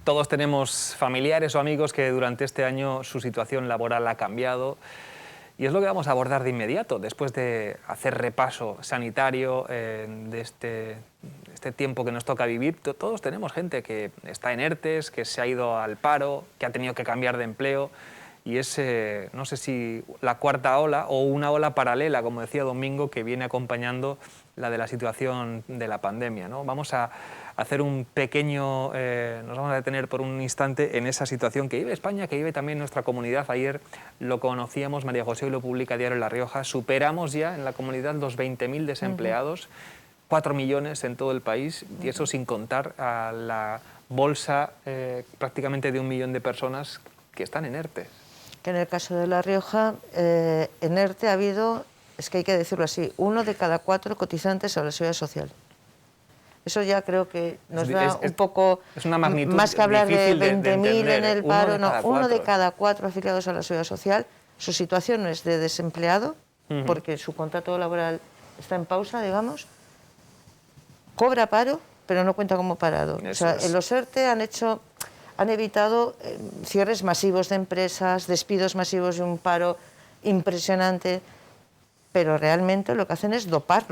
Todos tenemos familiares o amigos que durante este año su situación laboral ha cambiado y es lo que vamos a abordar de inmediato, después de hacer repaso sanitario de este tiempo que nos toca vivir. Todos tenemos gente que está en ERTES, que se ha ido al paro, que ha tenido que cambiar de empleo y es, no sé si la cuarta ola o una ola paralela, como decía Domingo, que viene acompañando la de la situación de la pandemia, ¿no? Vamos a hacer un pequeño, nos vamos a detener por un instante en esa situación que vive España, que vive también nuestra comunidad. Ayer lo conocíamos, María José, hoy lo publica Diario La Rioja, superamos ya en la comunidad los 20.000 desempleados, 4 millones en todo el país, y eso sin contar a la bolsa prácticamente de 1 millón de personas que están en ERTE. Que en el caso de La Rioja, en ERTE ha habido, es que hay que decirlo así, 1 de cada 4 cotizantes a la Seguridad Social. Eso ya creo que nos da un poco, es una magnitud más que hablar de 20.000 en el paro, no, 1 de cada 4 afiliados a la Seguridad Social. Su situación no es de desempleado, porque su contrato laboral está en pausa, digamos. Cobra paro, pero no cuenta como parado. O sea, en los ERTE han evitado cierres masivos de empresas, despidos masivos y un paro impresionante, pero realmente lo que hacen es dopar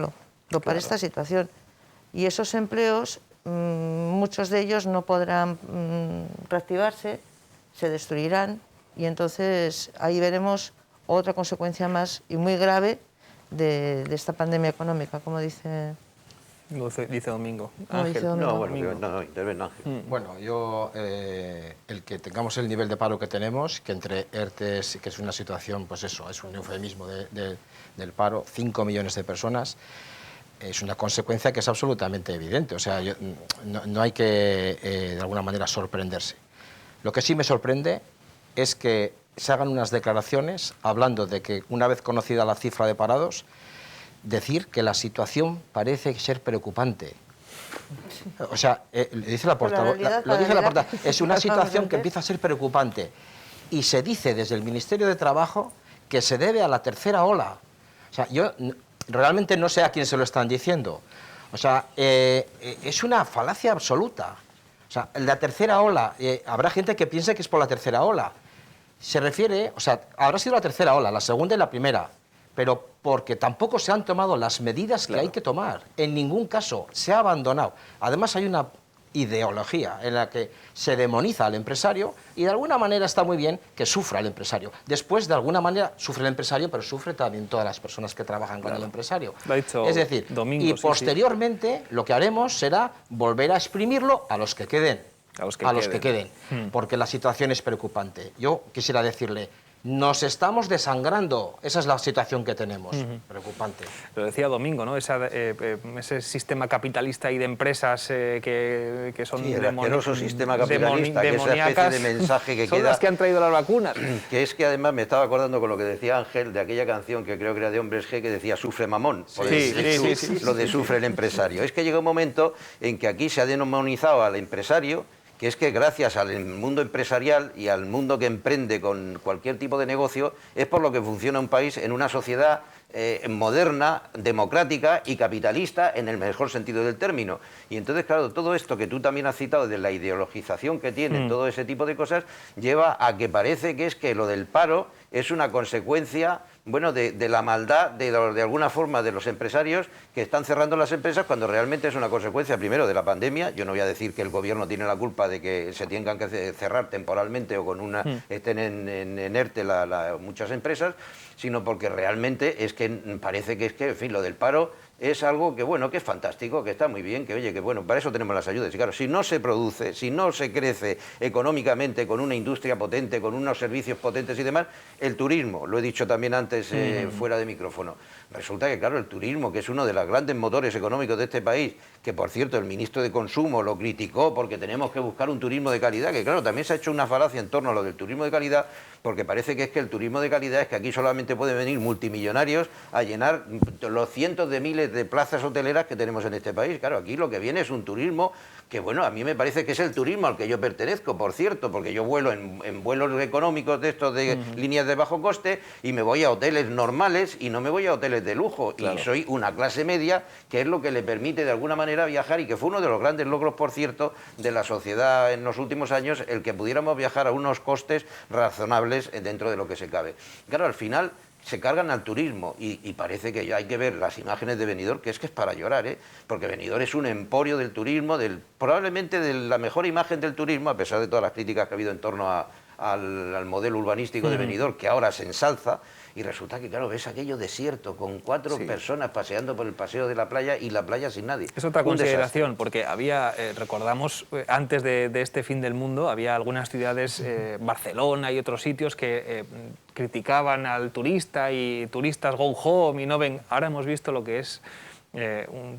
esta situación. Y esos empleos, muchos de ellos no podrán reactivarse, se destruirán, y entonces ahí veremos otra consecuencia más y muy grave de esta pandemia económica, como dice Domingo. Ángel. No, bueno, no, intervengo Ángel. Bueno, yo, el que tengamos el nivel de paro que tenemos, que entre ERTES, que es una situación, pues eso, es un eufemismo del paro, 5 millones de personas, es una consecuencia que es absolutamente evidente. O sea, no hay que, de alguna manera, sorprenderse. Lo que sí me sorprende es que se hagan unas declaraciones hablando de que, una vez conocida la cifra de parados, decir que la situación parece ser preocupante. O sea, dice la portavoz, lo dice la portavoz, es una situación que empieza a ser preocupante. Y se dice desde el Ministerio de Trabajo que se debe a la tercera ola. O sea, yo realmente no sé a quién se lo están diciendo. O sea, es una falacia absoluta. O sea, la tercera ola, habrá gente que piense que es por la tercera ola. Se refiere, o sea, habrá sido la tercera ola, la segunda y la primera, pero porque tampoco se han tomado las medidas que hay que tomar. En ningún caso se ha abandonado. Además hay una ideología en la que se demoniza al empresario y de alguna manera está muy bien que sufra el empresario. Después, de alguna manera, sufre el empresario, pero sufre también todas las personas que trabajan con el empresario. Es decir, Domingo, y posteriormente lo que haremos será volver a exprimirlo a los que queden. A los que queden, porque la situación es preocupante. Yo quisiera decirle, nos estamos desangrando, esa es la situación que tenemos, preocupante. Lo decía Domingo, ¿no? Ese sistema capitalista y de empresas que son el asqueroso sistema capitalista, que es esa especie de mensaje que son queda... las que han traído las vacunas. Que es que además me estaba acordando con lo que decía Ángel, de aquella canción que creo que era de Hombres G, que decía sufre mamón, lo de sufre el empresario. Es que llega un momento en que aquí se ha demonizado al empresario, que es que gracias al mundo empresarial y al mundo que emprende con cualquier tipo de negocio, es por lo que funciona un país en una sociedad moderna, democrática y capitalista en el mejor sentido del término. Y entonces, claro, todo esto que tú también has citado de la ideologización que tiene, todo ese tipo de cosas, lleva a que parece que es que lo del paro es una consecuencia, bueno, de la maldad de alguna forma de los empresarios que están cerrando las empresas, cuando realmente es una consecuencia primero de la pandemia. Yo no voy a decir que el gobierno tiene la culpa de que se tengan que cerrar temporalmente o con estén en ERTE muchas empresas, sino porque realmente es que parece que en fin, lo del paro es algo que, bueno, que es fantástico, que está muy bien, que oye, que bueno, para eso tenemos las ayudas. Y claro, si no se produce, si no se crece económicamente con una industria potente, con unos servicios potentes y demás, el turismo, lo he dicho también antes fuera de micrófono, resulta que, claro, el turismo, que es uno de los grandes motores económicos de este país, que por cierto el ministro de Consumo lo criticó porque tenemos que buscar un turismo de calidad, que claro, también se ha hecho una falacia en torno a lo del turismo de calidad, porque parece que es que el turismo de calidad es que aquí solamente pueden venir multimillonarios a llenar los cientos de miles de plazas hoteleras que tenemos en este país. Claro, aquí lo que viene es un turismo que bueno, a mí me parece que es el turismo al que yo pertenezco, por cierto, porque yo vuelo en vuelos económicos de estos de líneas de bajo coste y me voy a hoteles normales y no me voy a hoteles de lujo. Claro. Y soy una clase media, que es lo que le permite de alguna manera viajar, y que fue uno de los grandes logros, por cierto, de la sociedad en los últimos años, el que pudiéramos viajar a unos costes razonables dentro de lo que se cabe. Claro, al final se cargan al turismo y parece que ya hay que ver las imágenes de Benidorm, que es para llorar, ¿eh? Porque Benidorm es un emporio del turismo, probablemente de la mejor imagen del turismo, a pesar de todas las críticas que ha habido en torno al modelo urbanístico de Benidorm, que ahora se ensalza. Y resulta que, claro, ves aquello desierto, con 4 personas paseando por el paseo de la playa y la playa sin nadie. Es otra consideración, porque había, recordamos, antes de este fin del mundo, había algunas ciudades, Barcelona y otros sitios, que criticaban al turista y turistas go home y no ven. Ahora hemos visto lo que es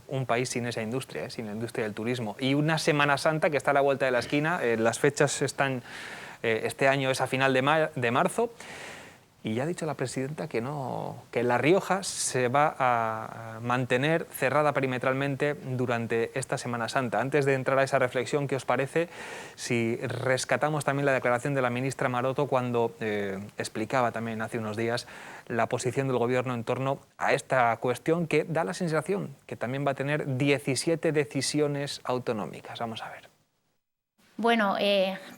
un país sin esa industria, sin la industria del turismo. Y una Semana Santa que está a la vuelta de la esquina, las fechas están, este año es a final de marzo. Y ya ha dicho la presidenta que La Rioja se va a mantener cerrada perimetralmente durante esta Semana Santa. Antes de entrar a esa reflexión, ¿qué os parece si rescatamos también la declaración de la ministra Maroto cuando explicaba también hace unos días la posición del Gobierno en torno a esta cuestión, que da la sensación que también va a tener 17 decisiones autonómicas? Vamos a ver. Bueno,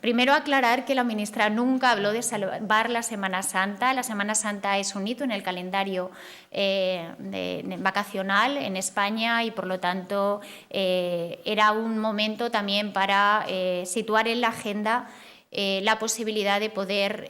primero aclarar que la ministra nunca habló de salvar la Semana Santa. La Semana Santa es un hito en el calendario vacacional en España y, por lo tanto, era un momento también para situar en la agenda la posibilidad de poder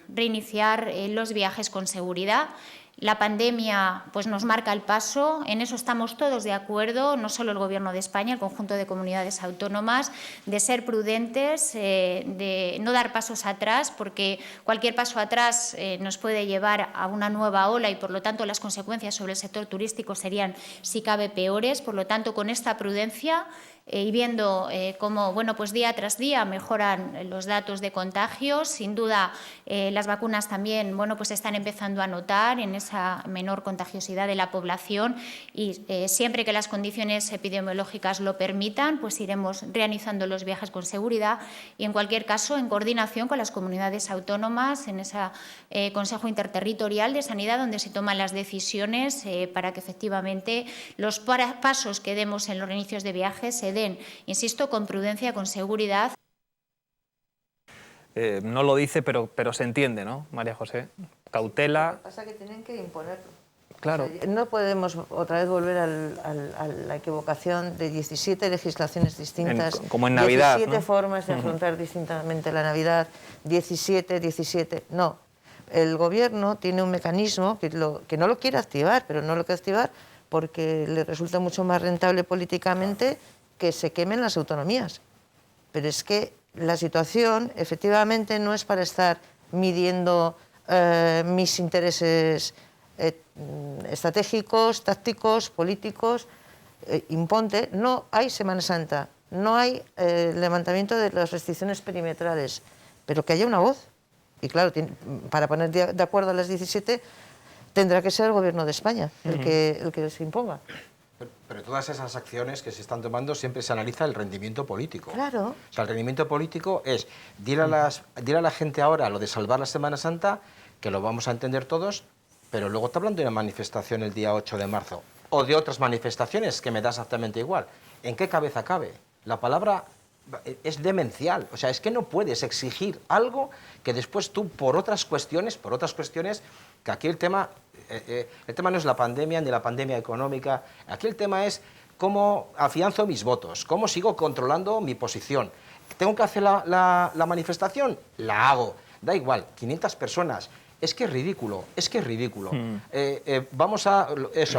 reiniciar los viajes con seguridad. La pandemia pues, nos marca el paso, en eso estamos todos de acuerdo, no solo el Gobierno de España, el conjunto de comunidades autónomas, de ser prudentes, de no dar pasos atrás, porque cualquier paso atrás nos puede llevar a una nueva ola y, por lo tanto, las consecuencias sobre el sector turístico serían, si cabe, peores. Por lo tanto, con esta prudencia y viendo cómo pues día tras día mejoran los datos de contagios, sin duda las vacunas también pues están empezando a notar en esa menor contagiosidad de la población y siempre que las condiciones epidemiológicas lo permitan, pues iremos realizando los viajes con seguridad y, en cualquier caso, en coordinación con las comunidades autónomas, en ese Consejo Interterritorial de Sanidad, donde se toman las decisiones para que efectivamente los pasos que demos en los reinicios de viajes se den, insisto, con prudencia, con seguridad. No lo dice, pero se entiende, ¿no, María José? Cautela. Lo que pasa es que tienen que imponerlo. Claro. O sea, no podemos otra vez volver a la equivocación de 17 legislaciones distintas, como en Navidad, 17 ¿no? formas de afrontar distintamente la Navidad, 17. No, el Gobierno tiene un mecanismo que no lo quiere activar, pero no lo quiere activar porque le resulta mucho más rentable políticamente que se quemen las autonomías. Pero es que la situación efectivamente no es para estar midiendo mis intereses estratégicos, tácticos, políticos. Imponte, no hay Semana Santa, no hay levantamiento de las restricciones perimetrales, pero que haya una voz. Y claro, para poner de acuerdo a las 17 tendrá que ser el Gobierno de España el que se imponga. Pero todas esas acciones que se están tomando siempre se analiza el rendimiento político. Claro. O sea, el rendimiento político es, dile a la gente ahora lo de salvar la Semana Santa, que lo vamos a entender todos, pero luego está hablando de una manifestación el día 8 de marzo, o de otras manifestaciones que me da exactamente igual. ¿En qué cabeza cabe? La palabra es demencial. O sea, es que no puedes exigir algo que después tú, por otras cuestiones, que aquí el tema no es la pandemia ni la pandemia económica, aquí el tema es cómo afianzo mis votos, cómo sigo controlando mi posición. ¿Tengo que hacer la manifestación? La hago. Da igual, 500 personas. Es que es ridículo, vamos a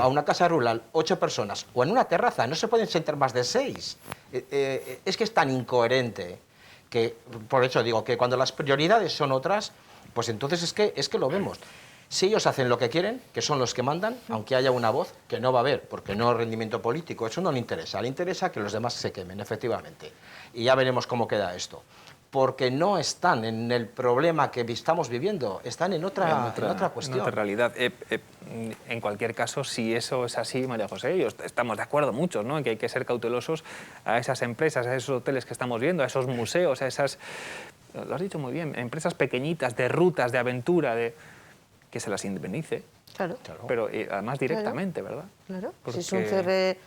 una casa rural, 8 personas, o en una terraza, no se pueden sentar más de 6. Es que es tan incoherente que, por eso digo, que cuando las prioridades son otras, pues entonces es que lo vemos. Si ellos hacen lo que quieren, que son los que mandan, aunque haya una voz, que no va a haber, porque no es rendimiento político, eso no le interesa que los demás se quemen, efectivamente. Y ya veremos cómo queda esto. porque no están en el problema que estamos viviendo, están en otra cuestión. En otra realidad. En cualquier caso, si eso es así, María José, estamos de acuerdo muchos, ¿no?, en que hay que ser cautelosos a esas empresas, a esos hoteles que estamos viendo, a esos museos, a esas, lo has dicho muy bien, empresas pequeñitas, de rutas, de aventura, que se las indemnice. Claro. Pero además directamente, ¿verdad? Claro, Porque... si es un cierre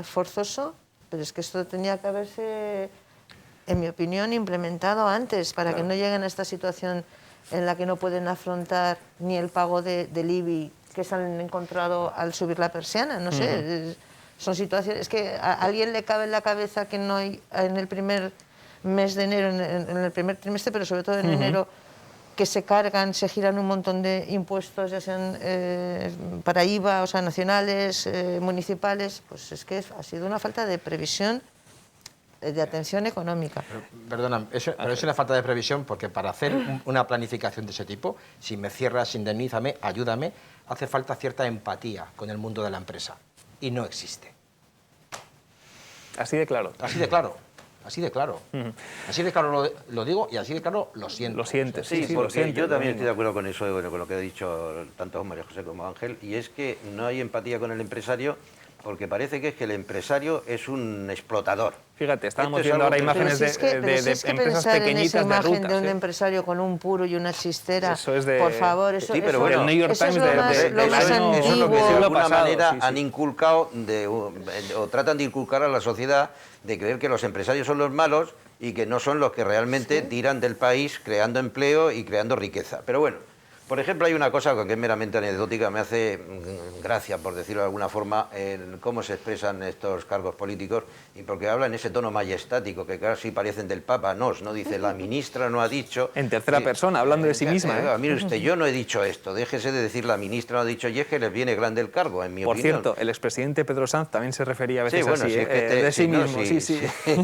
forzoso, pero es que esto tenía que haberse, en mi opinión, implementado antes, para que no lleguen a esta situación en la que no pueden afrontar ni el pago del IBI que se han encontrado al subir la persiana, no sé, son situaciones, es que a alguien le cabe en la cabeza que no hay en el primer mes de enero, en el primer trimestre, pero sobre todo en enero, que se cargan, se giran un montón de impuestos, ya sean para IVA, o sea, nacionales, municipales, pues es que ha sido una falta de previsión, de atención económica. Perdona, pero es una falta de previsión porque para hacer una planificación de ese tipo, si me cierras, indemnízame, ayúdame, hace falta cierta empatía con el mundo de la empresa. Y no existe. Así de claro. Así de claro. Así de claro. Así de claro lo digo y así de claro lo siento. Lo sientes, sí, sí, porque lo sientes. yo también estoy de acuerdo con eso, con lo que ha dicho tanto María José como Ángel, y es que no hay empatía con el empresario porque parece que es que el empresario es un explotador. Fíjate, estábamos viendo ahora imágenes de empresas pequeñitas de rutas. De un empresario con un puro y una chistera, eso es de... por favor, eso, sí, pero bueno, el New York Times eso es lo más eso es lo que de alguna manera sí. han inculcado o tratan de inculcar a la sociedad de creer que los empresarios son los malos y que no son los que realmente tiran del país creando empleo y creando riqueza. Pero bueno, por ejemplo, hay una cosa que es meramente anecdótica, me hace gracia, por decirlo de alguna forma, cómo se expresan estos cargos políticos y porque hablan ese tono majestático, que casi parecen del Papa Nos, ¿no? Dice, la ministra no ha dicho... En tercera persona, hablando de sí misma. Mire usted, yo no he dicho esto, déjese de decir la ministra no ha dicho, y es que les viene grande el cargo, en mi opinión. Por cierto, el expresidente Pedro Sanz también se refería a veces así, sí, de sí mismo. Sí.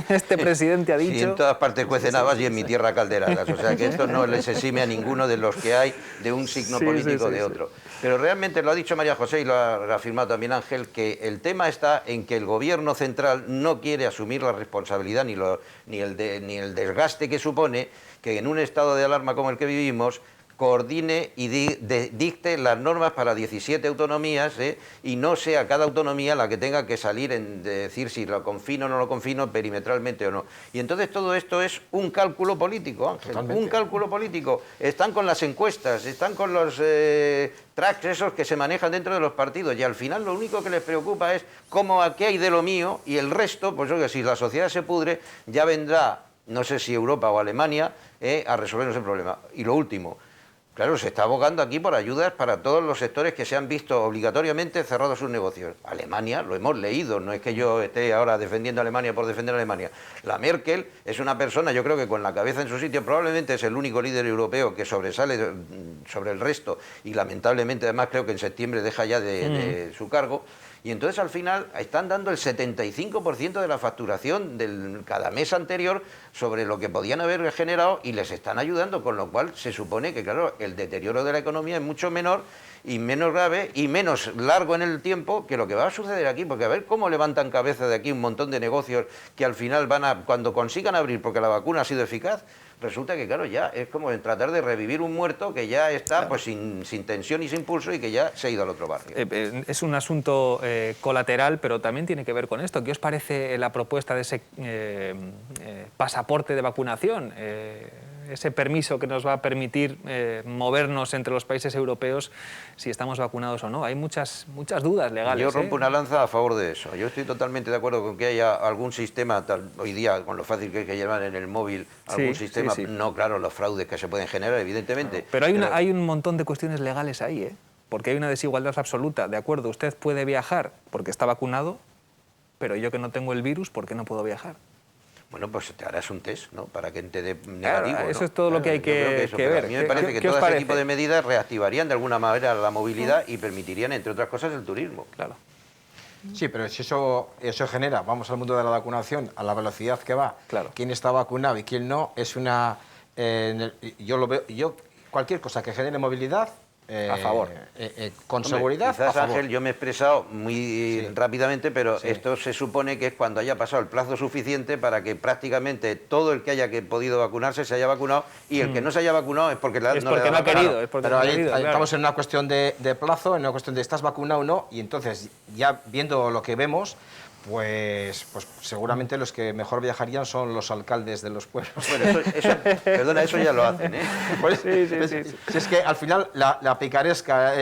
Este presidente ha dicho... Sí, en todas partes cuecen habas y en mi tierra calderadas, o sea que esto no les exime a ninguno de los que hay de un signo político de otro. Pero realmente lo ha dicho María José y lo ha afirmado también Ángel, que el tema está en que el gobierno central no quiere asumir la responsabilidad ni el desgaste que supone que en un estado de alarma como el que vivimos coordine y dicte las normas para 17 autonomías y no sea cada autonomía la que tenga que salir en decir si lo confino o no lo confino perimetralmente o no. Y entonces todo esto es un cálculo político, Ángel, un cálculo político. Están con las encuestas, están con los tracks esos que se manejan dentro de los partidos y al final lo único que les preocupa es cómo aquí hay de lo mío y el resto, pues oye, si la sociedad se pudre, ya vendrá, no sé si Europa o Alemania, a resolvernos el problema. Y lo último, claro, se está abogando aquí por ayudas para todos los sectores que se han visto obligatoriamente cerrados sus negocios. Alemania, lo hemos leído, no es que yo esté ahora defendiendo a Alemania por defender a Alemania. La Merkel es una persona, yo creo que con la cabeza en su sitio, probablemente es el único líder europeo que sobresale sobre el resto y lamentablemente además creo que en septiembre deja ya de su cargo. Y entonces al final están dando el 75% de la facturación del cada mes anterior sobre lo que podían haber generado y les están ayudando, con lo cual se supone que, claro, el deterioro de la economía es mucho menor y menos grave y menos largo en el tiempo que lo que va a suceder aquí, porque a ver cómo levantan cabeza de aquí un montón de negocios que al final van a, cuando consigan abrir, porque la vacuna ha sido eficaz, resulta que, claro, ya es como en tratar de revivir un muerto que ya está, claro, pues sin tensión y sin pulso y que ya se ha ido al otro barrio. Es un asunto colateral, pero también tiene que ver con esto. ¿Qué os parece la propuesta de ese pasaporte de vacunación? Ese permiso que nos va a permitir movernos entre los países europeos si estamos vacunados o no. Hay muchas dudas legales. Yo rompo una lanza a favor de eso. Yo estoy totalmente de acuerdo con que haya algún sistema, hoy día con lo fácil que llevan en el móvil, algún sistema, no, claro, los fraudes que se pueden generar, evidentemente. Pero hay un montón de cuestiones legales ahí, porque hay una desigualdad absoluta. De acuerdo, usted puede viajar porque está vacunado, pero yo que no tengo el virus, ¿por qué no puedo viajar? Bueno, pues te harás un test, ¿no? Para que te dé negativo. Claro, eso ¿no? es todo lo que hay que ver. A mí me parece que todo ese tipo de medidas reactivarían de alguna manera la movilidad y permitirían, entre otras cosas, el turismo. Claro. Sí, pero si eso genera, vamos al mundo de la vacunación, a la velocidad que va, claro, quién está vacunado y quién no, es una... yo lo veo, cualquier cosa que genere movilidad a favor. Con Hombre, seguridad, quizás, a favor. Ángel, yo me he expresado muy rápidamente, pero esto se supone que es cuando haya pasado el plazo suficiente para que prácticamente todo el que haya podido vacunarse se haya vacunado, y el que no se haya vacunado es porque, no le porque da no ha la gana. querido, es porque Pero no ha ahí querido, claro. estamos en una cuestión de plazo, en una cuestión de estás vacunado o no, y entonces, ya viendo lo que vemos, pues seguramente los que mejor viajarían son los alcaldes de los pueblos. Bueno, perdona, eso ya lo hacen, ¿eh? Pues, Sí, sí, pues, sí, sí. Si es que al final la picaresca,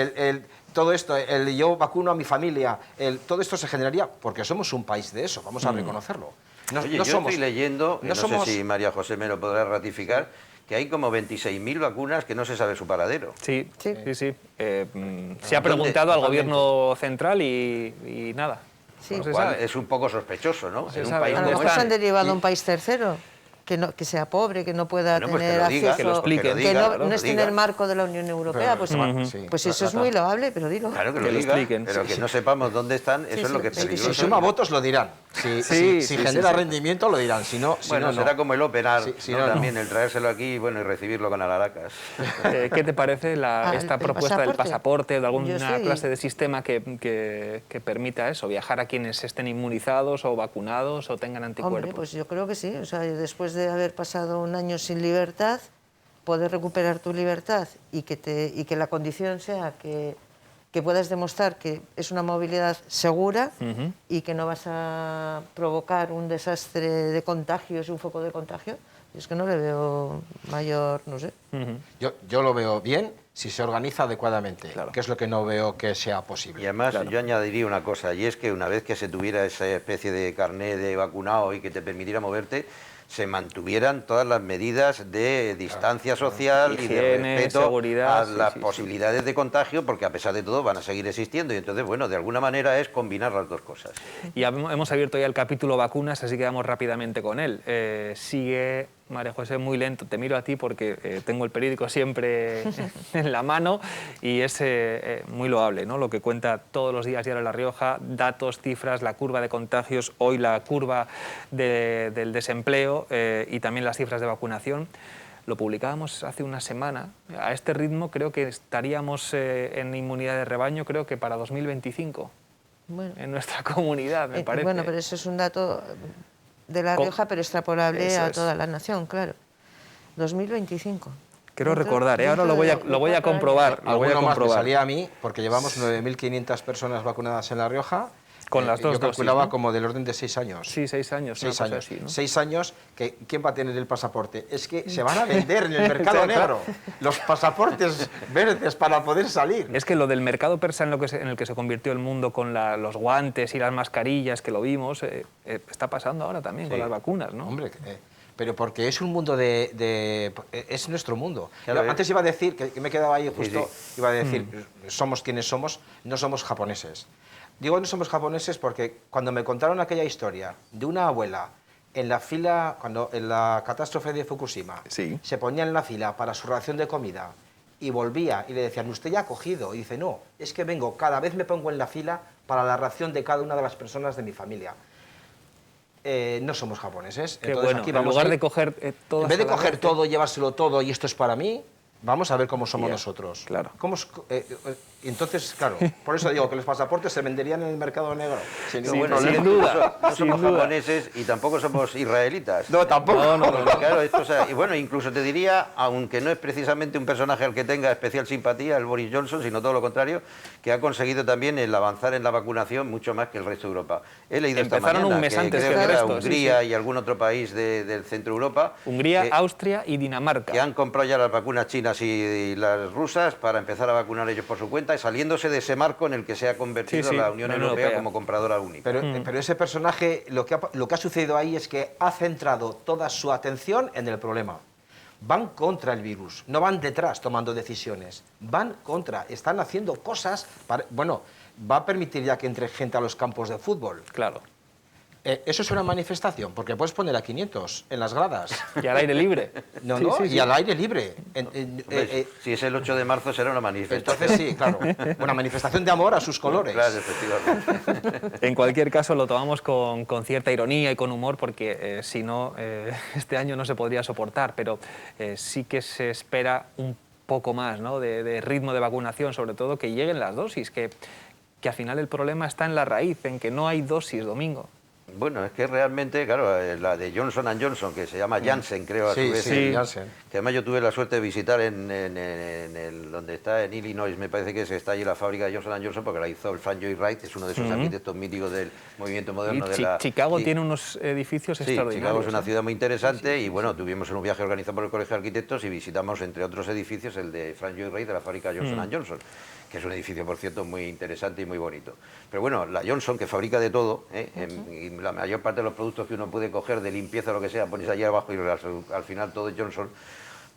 todo esto, el yo vacuno a mi familia, todo esto se generaría porque somos un país de eso, vamos a reconocerlo. Oye, yo estoy leyendo, no sé si María José me lo podrá ratificar, que hay como 26.000 vacunas que no se sabe su paradero. Sí, Sí. sí, sí. Se ha preguntado al gobierno central y nada. Sí. No se Lo cual sabe. es un poco sospechoso, ¿no? se En un sabe. país A lo como mejor se han este. derivado a un país tercero, que sea pobre, que no pueda Bueno, pues que tener lo diga, acceso, que lo explique. que lo que diga, no, claro, no que esté en diga. el marco de la Unión Europea, pues, sí. pues eso es muy loable, pero dilo. Claro que Que lo lo diga, expliquen. pero Sí, que sí. no sepamos dónde están, eso es lo que es sí, sí, peligroso. Si suma votos lo dirán, si sí, genera sí. rendimiento lo dirán, si no, Bueno, no. será como el Open Sí, sí, ¿no? no, no. También el traérselo aquí y recibirlo con alaracas. ¿Qué te parece esta ¿el propuesta del pasaporte o de Yo alguna estoy- clase de sistema que permita eso, viajar a quienes estén inmunizados o vacunados o tengan anticuerpos? Hombre, pues yo creo que sí. O sea, después de haber pasado un año sin libertad, poder recuperar tu libertad y que la condición sea que puedas demostrar que es una movilidad segura y que no vas a provocar un desastre de contagios y un foco de contagio, yo es que no le veo mayor, no sé. Yo lo veo bien si se organiza adecuadamente, Claro. que es lo que no veo que sea posible. Y además yo añadiría una cosa, y es que una vez que se tuviera esa especie de carné de vacunado y que te permitiera moverte, se mantuvieran todas las medidas de distancia social y de Higiene, respeto seguridad, a sí, las sí, sí. posibilidades de contagio, porque a pesar de todo van a seguir existiendo, y entonces, bueno, de alguna manera es combinar las dos cosas. Y hemos abierto ya el capítulo vacunas, así que vamos rápidamente con él. Sigue, María José, muy lento. Te miro a ti porque tengo el periódico siempre en la mano y es muy loable, ¿no? Lo que cuenta todos los días Diario La Rioja, datos, cifras, la curva de contagios, hoy la curva del desempleo y también las cifras de vacunación. Lo publicábamos hace una semana. A este ritmo creo que estaríamos en inmunidad de rebaño, creo que para 2025. Bueno, En nuestra comunidad, me parece. bueno, pero eso es un dato de La Rioja, pero extrapolable Eso a es. toda la nación, claro. 2025. Quiero Dentro- recordar, ahora lo dentro voy a, de lo voy a 4 años. comprobar. Lo voy a Alguno más me comprobar. salía a mí, porque llevamos 9.500 personas vacunadas en La Rioja. Con las dos Yo dosis, calculaba ¿no? como del orden de 6 años. Sí, 6 años. 6 una cosa años. así, ¿no? 6 años, ¿quién va a tener el pasaporte? Es que se van a vender en el mercado negro los pasaportes verdes para poder salir. Es que lo del mercado persa en el que se convirtió el mundo con los guantes y las mascarillas que lo vimos, está pasando ahora también con las vacunas, ¿no? Hombre, pero porque es un mundo es nuestro mundo. Claro, Yo antes iba a decir, que me quedaba ahí justo, sí. iba a decir, somos quienes somos, no somos japoneses. Digo no somos japoneses porque cuando me contaron aquella historia de una abuela en la fila, cuando en la catástrofe de Fukushima, Sí. se ponía en la fila para su ración de comida y volvía y le decían, usted ya ha cogido, y dice, no, es que vengo, cada vez me pongo en la fila para la ración de cada una de las personas de mi familia. No somos japoneses. Qué Entonces, bueno, aquí en vamos lugar a ir- de coger todas en vez de a la coger vez, todo, llevárselo todo y esto es para mí, vamos a ver cómo somos Ya, nosotros. claro. Entonces, claro, por eso digo que los pasaportes se venderían en el mercado negro. Sin Pero ningún bueno, sin problema. duda, no sin somos duda. japoneses y tampoco somos israelitas. No, tampoco. Porque, claro, esto, o sea, y bueno, incluso te diría, aunque no es precisamente un personaje al que tenga especial simpatía, el Boris Johnson, sino todo lo contrario, que ha conseguido también el avanzar en la vacunación mucho más que el resto de Europa. He leído esta Empezaron mañana un mes antes creo que el era resto, sí, Hungría sí. y algún otro país del centro de Europa. Hungría, que- Austria y Dinamarca. que han comprado ya las vacunas chinas y las rusas para empezar a vacunar ellos por su cuenta, y saliéndose de ese marco en el que se ha convertido Sí, sí, la Unión la Unión Europea Europea. como compradora única. Pero ese personaje, lo que ha sucedido ahí es que ha centrado toda su atención en el problema. Van contra el virus, no van detrás tomando decisiones, van contra, están haciendo cosas, bueno, va a permitir ya que entre gente a los campos de fútbol. Claro. Eso es una manifestación, porque puedes poner a 500 en las gradas. Y al aire libre. No, Sí, no, sí, y sí. al aire libre. Hombre, si es el 8 de marzo será una manifestación. Entonces sí, claro, una manifestación de amor a sus colores. Claro, efectivamente. En cualquier caso, lo tomamos con cierta ironía y con humor, porque si no, este año no se podría soportar, pero sí que se espera un poco más, ¿no?, de ritmo de vacunación, sobre todo que lleguen las dosis, que al final el problema está en la raíz, en que no hay dosis, Domingo. Bueno, es que realmente, claro, la de Johnson & Johnson, que se llama Janssen, creo, a su vez, sí, Janssen. que además yo tuve la suerte de visitar donde está en Illinois, me parece que está allí la fábrica de Johnson & Johnson, porque la hizo el Frank Lloyd Wright, es uno de esos arquitectos míticos del movimiento moderno. Chicago tiene unos edificios extraordinarios. Chicago es una ciudad muy interesante y bueno, tuvimos un viaje organizado por el Colegio de Arquitectos y visitamos, entre otros edificios, el de Frank Lloyd Wright de la fábrica Johnson & Johnson, que es un edificio, por cierto, muy interesante y muy bonito. Pero bueno, la Johnson, que fabrica de todo, y la mayor parte de los productos que uno puede coger de limpieza o lo que sea, pones allí abajo y al final todo es Johnson,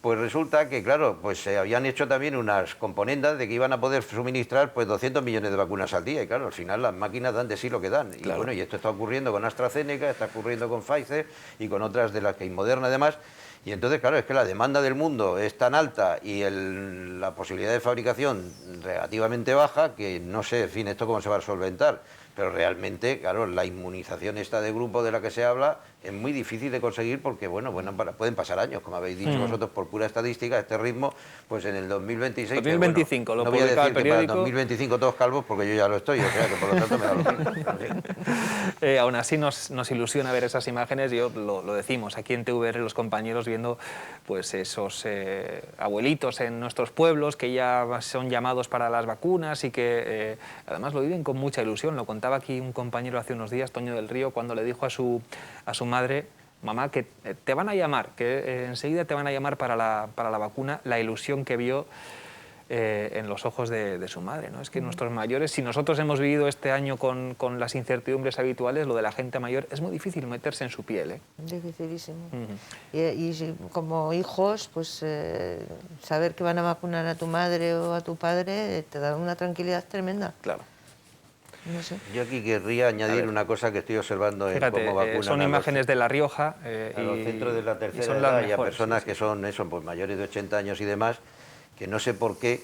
pues resulta que, claro, pues se habían hecho también unas componendas de que iban a poder suministrar pues 200 millones de vacunas al día, y claro, al final las máquinas dan de sí lo que dan. Claro. Y bueno, y esto está ocurriendo con AstraZeneca, está ocurriendo con Pfizer y con otras de las que Moderna además. Y entonces, claro, es que la demanda del mundo es tan alta y la posibilidad de fabricación relativamente baja que no sé, en fin, esto cómo se va a solventar. Pero realmente, claro, la inmunización esta de grupo de la que se habla es muy difícil de conseguir porque, bueno, pueden pasar años, como habéis dicho vosotros, por pura estadística, este ritmo, pues en el 2026... 2025, bueno, lo no voy a decir el periódico. Que para el 2025 todos calvos, porque yo ya lo estoy, o sea que por lo tanto me da lo mismo. Aún así nos ilusiona ver esas imágenes, yo lo decimos, aquí en TVR los compañeros viendo pues esos abuelitos en nuestros pueblos que ya son llamados para las vacunas y que además lo viven con mucha ilusión. Lo contaba aquí un compañero hace unos días, Toño del Río, cuando le dijo a su madre: mamá, que te van a llamar, que enseguida te van a llamar para la vacuna, la ilusión que vio en los ojos de su madre, ¿no? Es que nuestros mayores, si nosotros hemos vivido este año con las incertidumbres habituales, lo de la gente mayor, es muy difícil meterse en su piel, ¿eh? Dificilísimo. Y como hijos, pues saber que van a vacunar a tu madre o a tu padre te da una tranquilidad tremenda. Claro. No sé. Yo aquí querría añadir una cosa que estoy observando en cómo vacunan. Son imágenes de La Rioja a los centros de la tercera edad y a personas que son pues, mayores de 80 años y demás, que no sé por qué,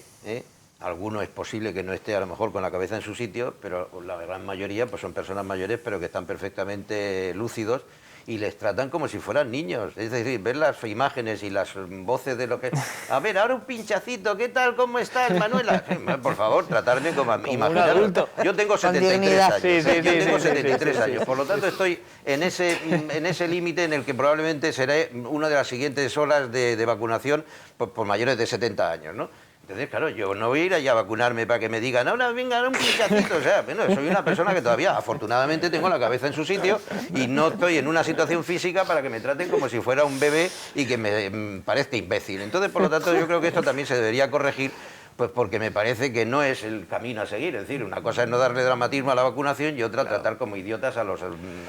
alguno es posible que no esté a lo mejor con la cabeza en su sitio, pero la gran mayoría pues son personas mayores pero que están perfectamente lúcidos y les tratan como si fueran niños. Es decir, ver las imágenes y las voces de lo que... A ver, ahora un pinchacito, ¿qué tal? ¿Cómo estás, Manuela? Por favor, tratarme como un adulto. Yo tengo 73 años. Yo tengo 73 años. Por lo tanto, estoy en ese límite en el que probablemente seré una de las siguientes olas de vacunación por mayores de 70 años, ¿no? Entonces, claro, yo no voy a ir allá a vacunarme para que me digan, ahora venga, un pinchacito. O sea, bueno, soy una persona que todavía, afortunadamente, tengo la cabeza en su sitio y no estoy en una situación física para que me traten como si fuera un bebé y que me parezca imbécil. Entonces, por lo tanto, yo creo que esto también se debería corregir, pues porque me parece que no es el camino a seguir. Es decir, una cosa es no darle dramatismo a la vacunación y otra tratar como idiotas a los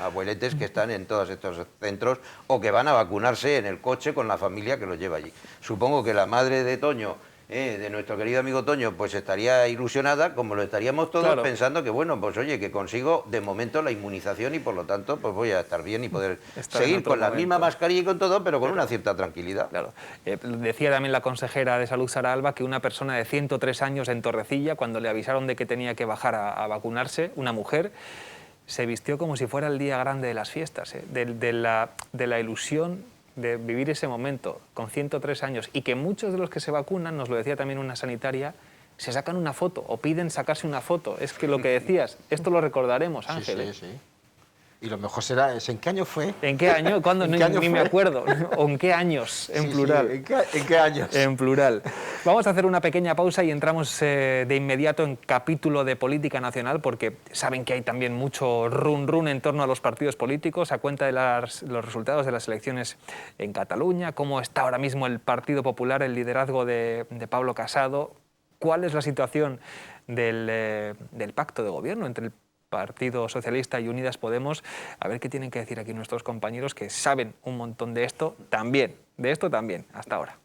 abueletes que están en todos estos centros o que van a vacunarse en el coche con la familia que los lleva allí. Supongo que la madre de Toño, de nuestro querido amigo Toño, pues estaría ilusionada, como lo estaríamos todos, claro, pensando que, bueno, pues oye, que consigo de momento la inmunización y por lo tanto pues voy a estar bien y poder seguir con la misma mascarilla y con todo, pero con una cierta tranquilidad. Claro. Decía también la consejera de Salud, Sara Alba, que una persona de 103 años en Torrecilla, cuando le avisaron de que tenía que bajar a vacunarse, una mujer, se vistió como si fuera el día grande de las fiestas, de la ilusión de vivir ese momento con 103 años y que muchos de los que se vacunan, nos lo decía también una sanitaria, se sacan una foto o piden sacarse una foto. Es que lo que decías, esto lo recordaremos, Ángel. Sí. Y lo mejor será, ¿en qué año fue? ¿En qué año? ¿Cuándo? Ni me acuerdo. ¿O en qué años? En plural. Sí. ¿En qué años? En plural. Vamos a hacer una pequeña pausa y entramos de inmediato en capítulo de política nacional, porque saben que hay también mucho run en torno a los partidos políticos, a cuenta de los resultados de las elecciones en Cataluña, cómo está ahora mismo el Partido Popular, el liderazgo de Pablo Casado, cuál es la situación del pacto de gobierno entre el Partido Socialista y Unidas Podemos, a ver qué tienen que decir aquí nuestros compañeros que saben un montón de esto también. Hasta ahora.